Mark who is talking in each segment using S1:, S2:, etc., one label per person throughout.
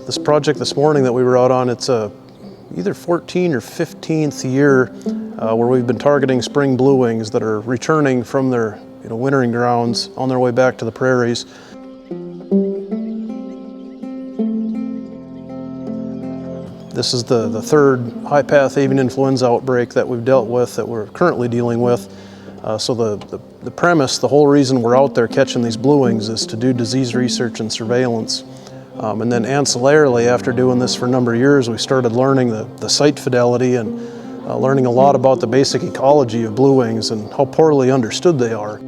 S1: This project this morning that we were out on, it's either 14th or 15th year where we've been targeting spring blue wings that are returning from their wintering grounds on their way back to the prairies. This is the third high-path avian influenza outbreak that we've dealt with, that we're currently dealing with. So the premise, the whole reason we're out there catching these blue wings is to do disease research and surveillance. And then ancillarily, after doing this for a number of years, we started learning the site fidelity and learning a lot about the basic ecology of blue wings and how poorly understood they are.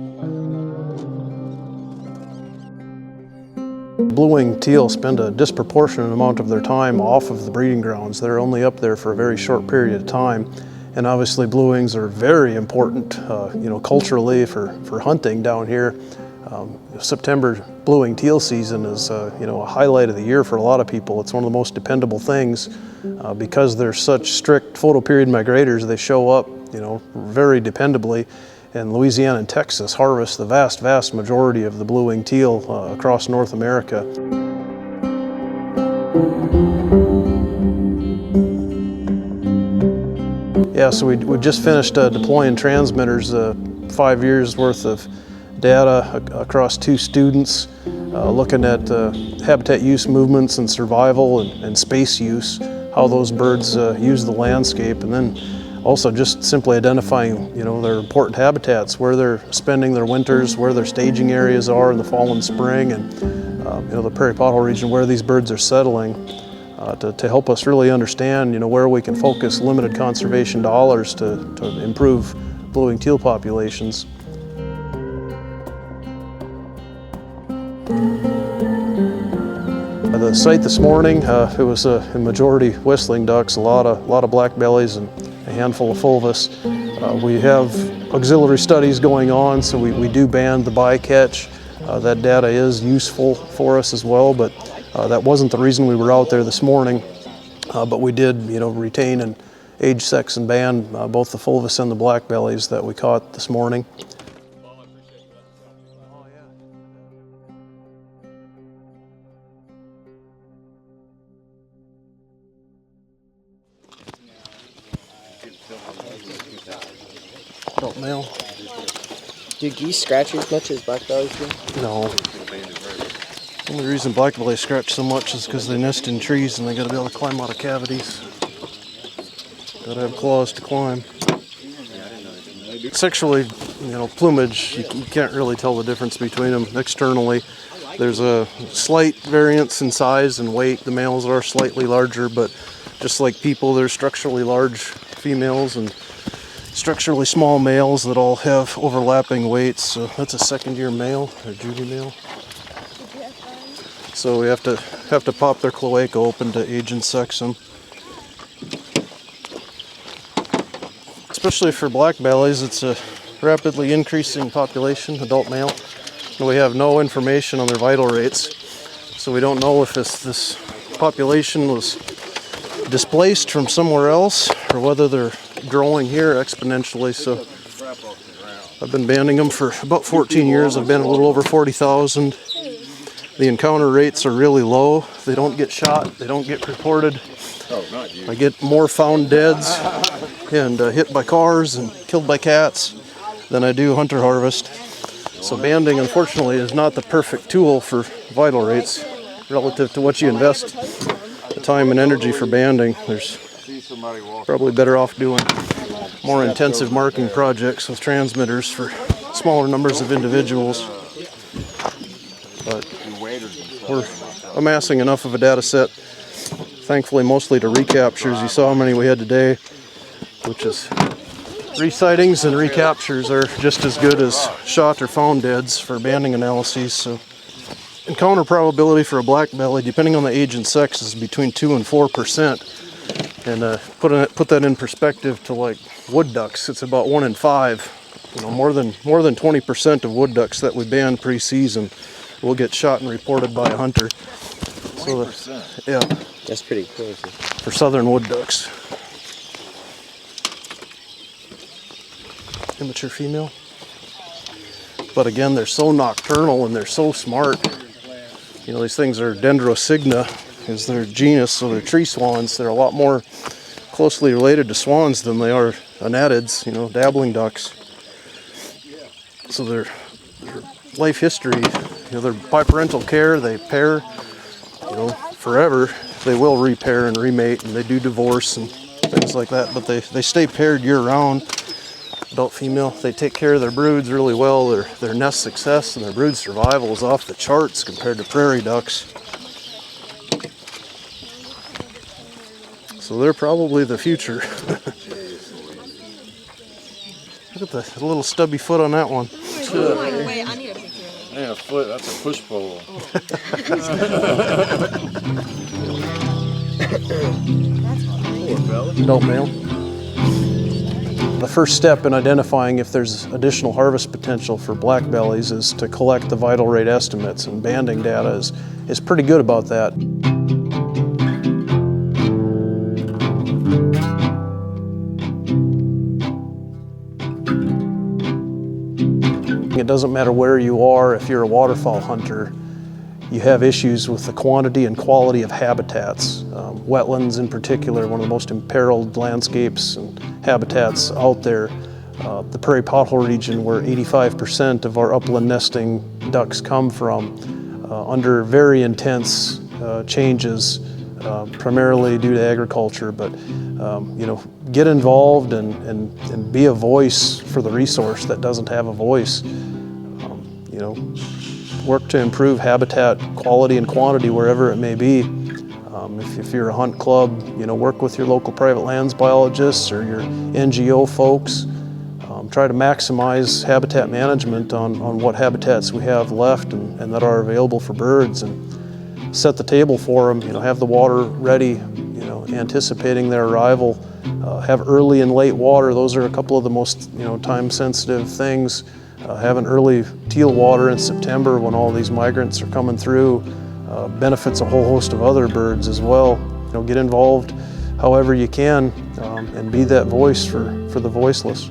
S1: Blue-winged teal spend a disproportionate amount of their time off of the breeding grounds. They're only up there for a very short period of time. And obviously blue wings are very important, culturally for hunting down here. September blue-winged teal season is, a highlight of the year for a lot of people. It's one of the most dependable things because they're such strict photoperiod migrators. They show up, very dependably. And Louisiana and Texas harvest the vast majority of the blue-winged teal across North America. Yeah, so we just finished deploying transmitters, 5 years worth of data across 2 students, looking at habitat use movements and survival and space use, how those birds use the landscape, and then also just simply identifying, their important habitats, where they're spending their winters, where their staging areas are in the fall and spring, and the prairie pothole region, where these birds are settling, to help us really understand, where we can focus limited conservation dollars to improve blue-winged teal populations. The site this morning, it was a majority whistling ducks, a lot of black bellies, and a handful of fulvus. We have auxiliary studies going on, so we do band the bycatch. That data is useful for us as well, but that wasn't the reason we were out there this morning. But we did, retain and age, sex, and band both the fulvus and the black bellies that we caught this morning. Adult male.
S2: Do geese scratch as much as black bellies do?
S1: No. The only reason black bellies scratch so much is because they nest in trees and they gotta be able to climb out of cavities. Gotta have claws to climb. Sexually, plumage, you can't really tell the difference between them externally. There's a slight variance in size and weight. The males are slightly larger, but just like people, there's structurally large females and structurally small males that all have overlapping weights. So that's a second-year male or juvie male. So we have to pop their cloaca open to age and sex them. Especially for black bellies, it's a rapidly increasing population, adult male. And we have no information on their vital rates. So we don't know if this population was displaced from somewhere else or whether they're growing here exponentially. So I've been banding them for about 14 years. I've been a little over 40,000. The encounter rates are really low. They don't get shot. They don't get reported. I get more found deads and hit by cars and killed by cats than I do hunter harvest. So banding, unfortunately, is not the perfect tool for vital rates relative to what you invest the time and energy for banding. There's probably better off doing more intensive marking projects with transmitters for smaller numbers of individuals. But we're amassing enough of a data set, thankfully mostly to recaptures. You saw how many we had today, which is resightings and recaptures are just as good as shot or found deads for banding analyses. So encounter probability for a black belly, depending on the age and sex, is between 2 and 4%. And put that in perspective to like wood ducks, it's about 1 in 5. More than 20% of wood ducks that we band pre-season will get shot and reported by a hunter. So yeah,
S2: that's pretty crazy
S1: for southern wood ducks. Immature female. But again, they're so nocturnal and they're so smart. These things are dendrocygna, is their genus, so they're tree swans. They're a lot more closely related to swans than they are anatids, you know, dabbling ducks. So their life history, you know, their biparental care, they pair, you know, forever. They will repair and remate, and they do divorce and things like that, but they stay paired year round, adult female. They take care of their broods really well. Their nest success and their brood survival is off the charts compared to prairie ducks. So they're probably the future. Look at the little stubby foot on that one.
S3: Wait, I need a picture.
S4: Yeah, foot, that's a push pole.
S1: Adult male. The first step in identifying if there's additional harvest potential for black bellies is to collect the vital rate estimates, and banding data is pretty good about that. It doesn't matter where you are. If you're a waterfowl hunter, you have issues with the quantity and quality of habitats. Wetlands in particular, one of the most imperiled landscapes and habitats out there. The prairie pothole region, where 85% of our upland nesting ducks come from, under very intense changes, primarily due to agriculture. But you know, get involved and be a voice for the resource that doesn't have a voice. You know, work to improve habitat quality and quantity wherever it may be. If you're a hunt club, you know, work with your local private lands biologists or your NGO folks. Try to maximize habitat management on what habitats we have left and that are available for birds, and set the table for them. You know, have the water ready, you know, anticipating their arrival. Have early and late water. Those are a couple of the most, you know, time-sensitive things. Having early teal water in September when all these migrants are coming through benefits a whole host of other birds as well. You know, get involved however you can and be that voice for the voiceless.